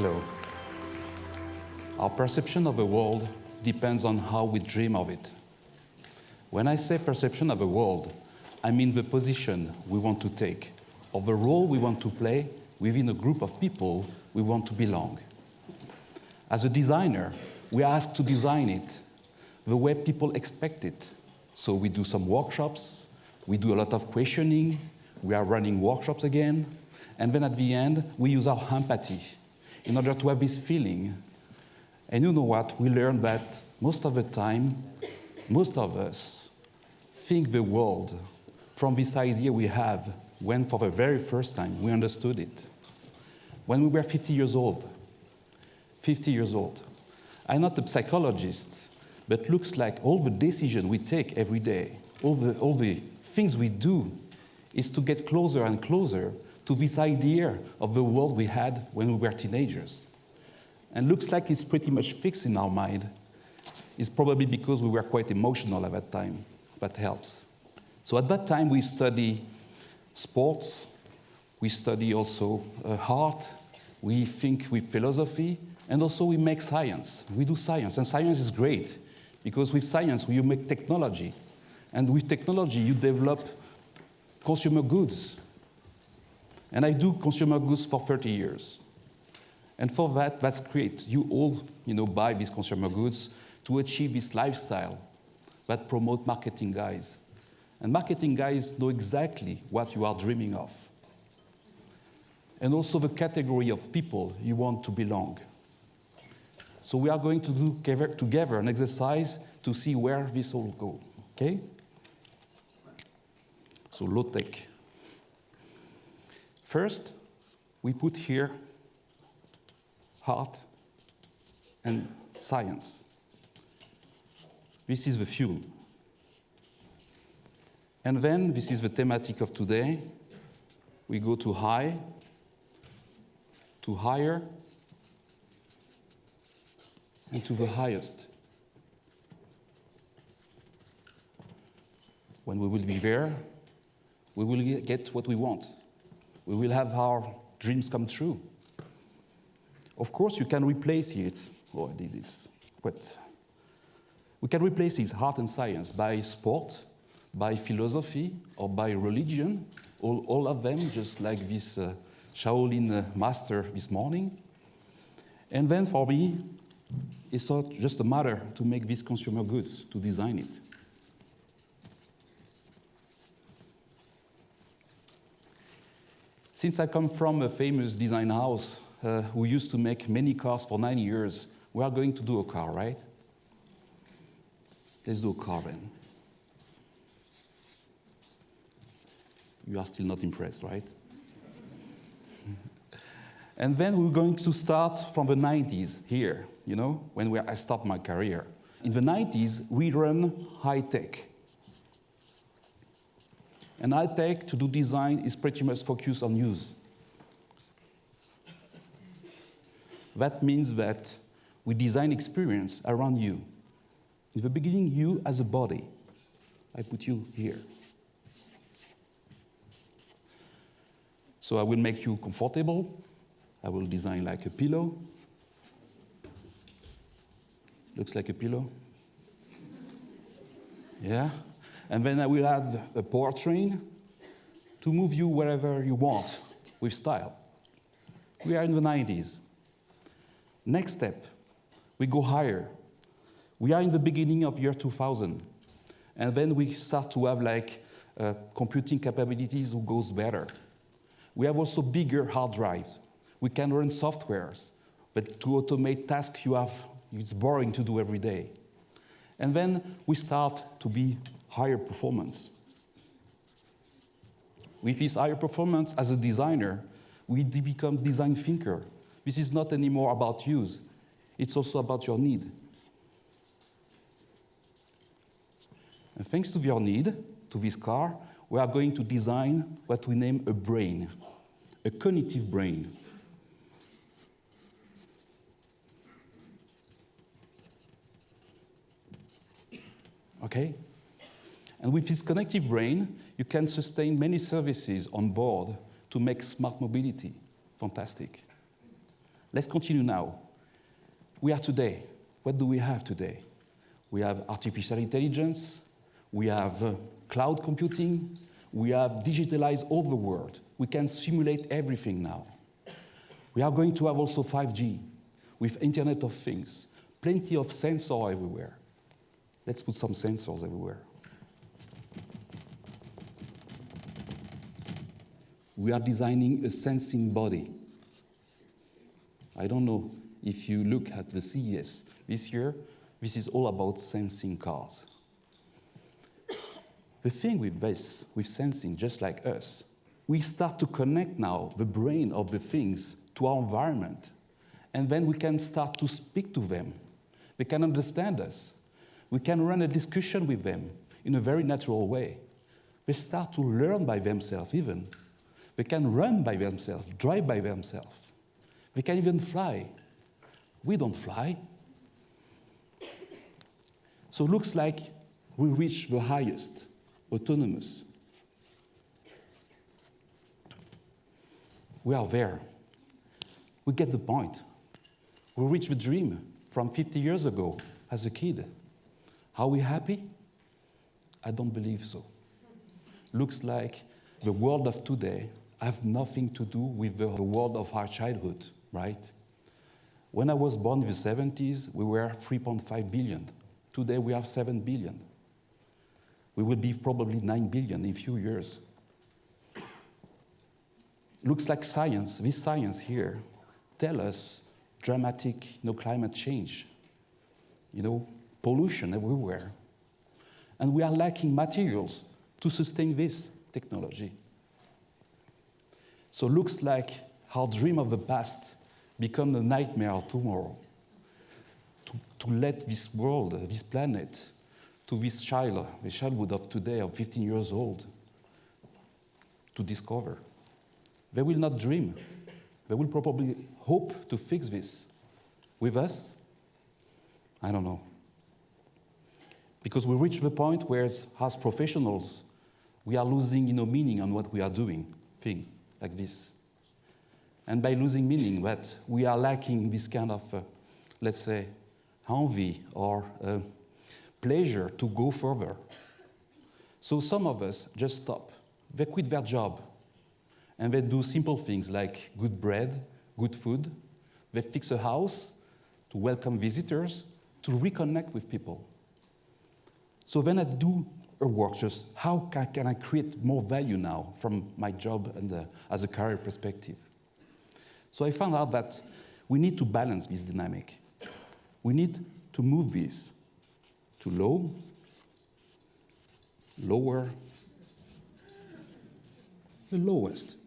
Hello. Our perception of the world depends on how we dream of it. When I say perception of the world, I mean the position we want to take, or the role we want to play within a group of people we want to belong. As a designer, we are asked to design it the way people expect it. So we do some workshops, we do a lot of questioning, we are running workshops again, and then at the end, we use our empathy in order to have this feeling. And you know what? We learn that most of the time, most of us think the world from this idea we have when for the very first time we understood it. When we were 50 years old. 50 years old. I'm not a psychologist, but looks like all the decisions we take every day, all the things we do, is to get closer and closer to this idea of the world we had when we were teenagers. And looks like it's pretty much fixed in our mind. It's probably because we were quite emotional at that time. That helps. So at that time, we study sports. We study also art. We think with philosophy. And also we make science. We do science. And science is great. Because with science, you make technology. And with technology, you develop consumer goods. And I do consumer goods for 30 years. And for that, that's great. You all, buy these consumer goods to achieve this lifestyle that promote marketing guys. And marketing guys know exactly what you are dreaming of. And also the category of people you want to belong. So we are going to do together an exercise to see where this all goes, okay? So low tech. First, we put here art and science. This is the fuel. And then, this is the thematic of today. We go to high, to higher, and to the highest. When we will be there, we will get what we want. We will have our dreams come true. Of course, you can replace it. Oh, I did this. But we can replace this art and science by sport, by philosophy, or by religion. All of them, just like this Shaolin master this morning. And then for me, it's not just a matter to make these consumer goods, to design it. Since I come from a famous design house who used to make many cars for 9 years, we are going to do a car, right? Let's do a car then. You are still not impressed, right? And then we're going to start from the 90s here, when I start my career. In the 90s, we run high tech. And high tech, to do design, is pretty much focused on use. That means that we design experience around you. In the beginning, you as a body. I put you here. So I will make you comfortable. I will design like a pillow. Looks like a pillow. Yeah. And then I will add a powertrain to move you wherever you want with style. We are in the 90s. Next step, we go higher. We are in the beginning of year 2000. And then we start to have computing capabilities who goes better. We have also bigger hard drives. We can run softwares, but to automate tasks it's boring to do every day. And then we start to be higher performance. With this higher performance, as a designer, we become design thinker. This is not anymore about use. It's also about your need. And thanks to your need, to this car, we are going to design what we name a brain, a cognitive brain. Okay? And with this connective brain, you can sustain many services on board to make smart mobility fantastic. Let's continue now. We are today. What do we have today? We have artificial intelligence, we have cloud computing, we have digitalized all the world. We can simulate everything now. We are going to have also 5G with Internet of Things, plenty of sensors everywhere. Let's put some sensors everywhere. We are designing a sensing body. I don't know if you look at the CES this year, this is all about sensing cars. The thing with this, with sensing, just like us, we start to connect now the brain of the things to our environment, and then we can start to speak to them. They can understand us. We can run a discussion with them in a very natural way. They start to learn by themselves even. They can run by themselves, drive by themselves. They can even fly. We don't fly. So it looks like we reach the highest, autonomous. We are there. We get the point. We reach the dream from 50 years ago as a kid. Are we happy? I don't believe so. Looks like the world of today has nothing to do with the world of our childhood, right? When I was born in the 70s, we were 3.5 billion. Today we have 7 billion. We will be probably 9 billion in a few years. Looks like science, this science here, tell us dramatic climate change, pollution everywhere. And we are lacking materials to sustain this technology. So looks like our dream of the past become the nightmare of tomorrow. To let this world, this planet, to this child, the childhood of today, of 15 years old, to discover. They will not dream. They will probably hope to fix this. With us? I don't know. Because we reach the point where, as professionals, we are losing meaning on what we are doing, things like this. And by losing meaning, that we are lacking this kind of, let's say, envy or pleasure to go further. So some of us just stop. They quit their job. And they do simple things like good bread, good food. They fix a house to welcome visitors, to reconnect with people. So then I do a work, just how can I create more value now from my job and as a career perspective? So I found out that we need to balance this dynamic. We need to move this to low, lower, the lowest.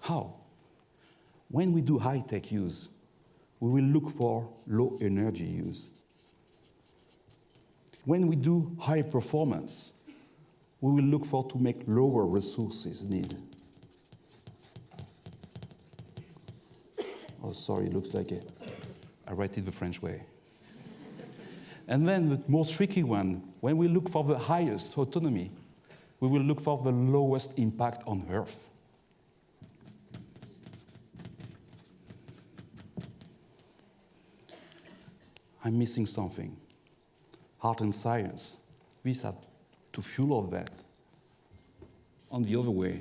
How? When we do high-tech use, we will look for low energy use. When we do high performance, we will look for to make lower resources need. Oh, sorry, it looks like I write it the French way. And then the more tricky one, when we look for the highest autonomy, we will look for the lowest impact on Earth. I'm missing something. Art and science, we have to fuel all that. On the other way,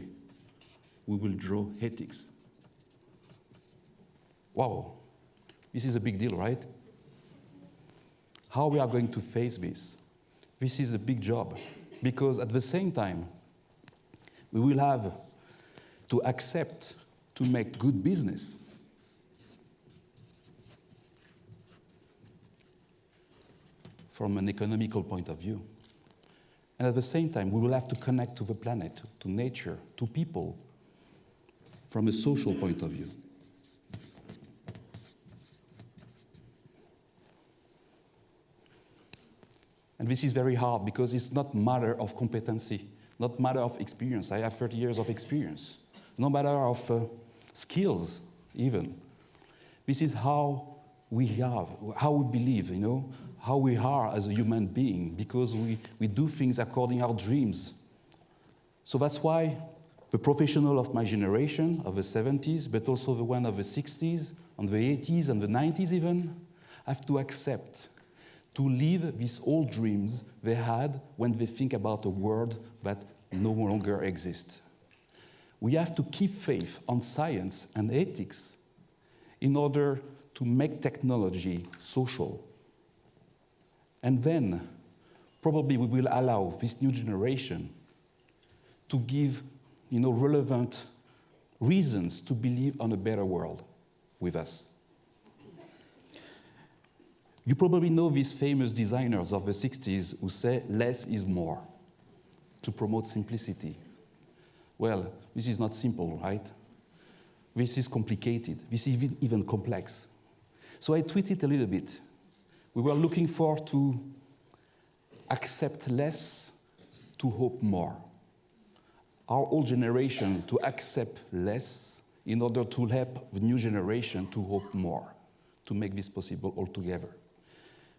we will draw ethics. Wow, this is a big deal, right? How we are going to face this? This is a big job, because at the same time, we will have to accept to make good business. From an economical point of view. And at the same time, we will have to connect to the planet, to nature, to people, from a social point of view. And this is very hard because it's not matter of competency, not matter of experience. I have 30 years of experience. No matter of skills, even. This is how we have, how we believe, how we are as a human being, because we do things according to our dreams. So that's why The professional of my generation, of the 70s, but also the one of the 60s, and the 80s, and the 90s even, have to accept to live these old dreams they had when they think about a world that no longer exists. We have to keep faith on science and ethics in order to make technology social. And then, probably we will allow this new generation to give, relevant reasons to believe on a better world with us. You probably know these famous designers of the 60s who say less is more to promote simplicity. Well, this is not simple, right? This is complicated. This is even complex. So I tweeted a little bit. We were looking for to accept less, to hope more. Our old generation to accept less in order to help the new generation to hope more, to make this possible altogether.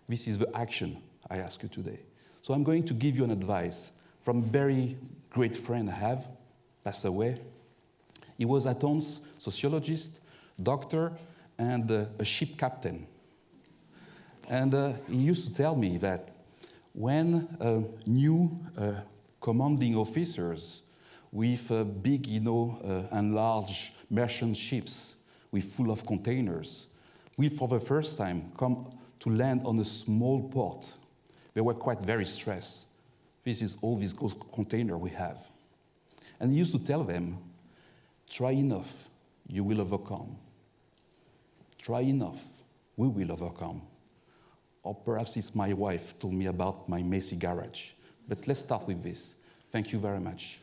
This is the action I ask you today. So I'm going to give you an advice from a very great friend I have, passed away. He was at once sociologist, doctor, and a ship captain. And he used to tell me that when new commanding officers with big, and large merchant ships with full of containers, we for the first time come to land on a small port, they were quite very stressed. This is all this container we have. And he used to tell them, try enough, you will overcome. Try enough, we will overcome. Or perhaps it's my wife told me about my messy garage. But let's start with this. Thank you very much.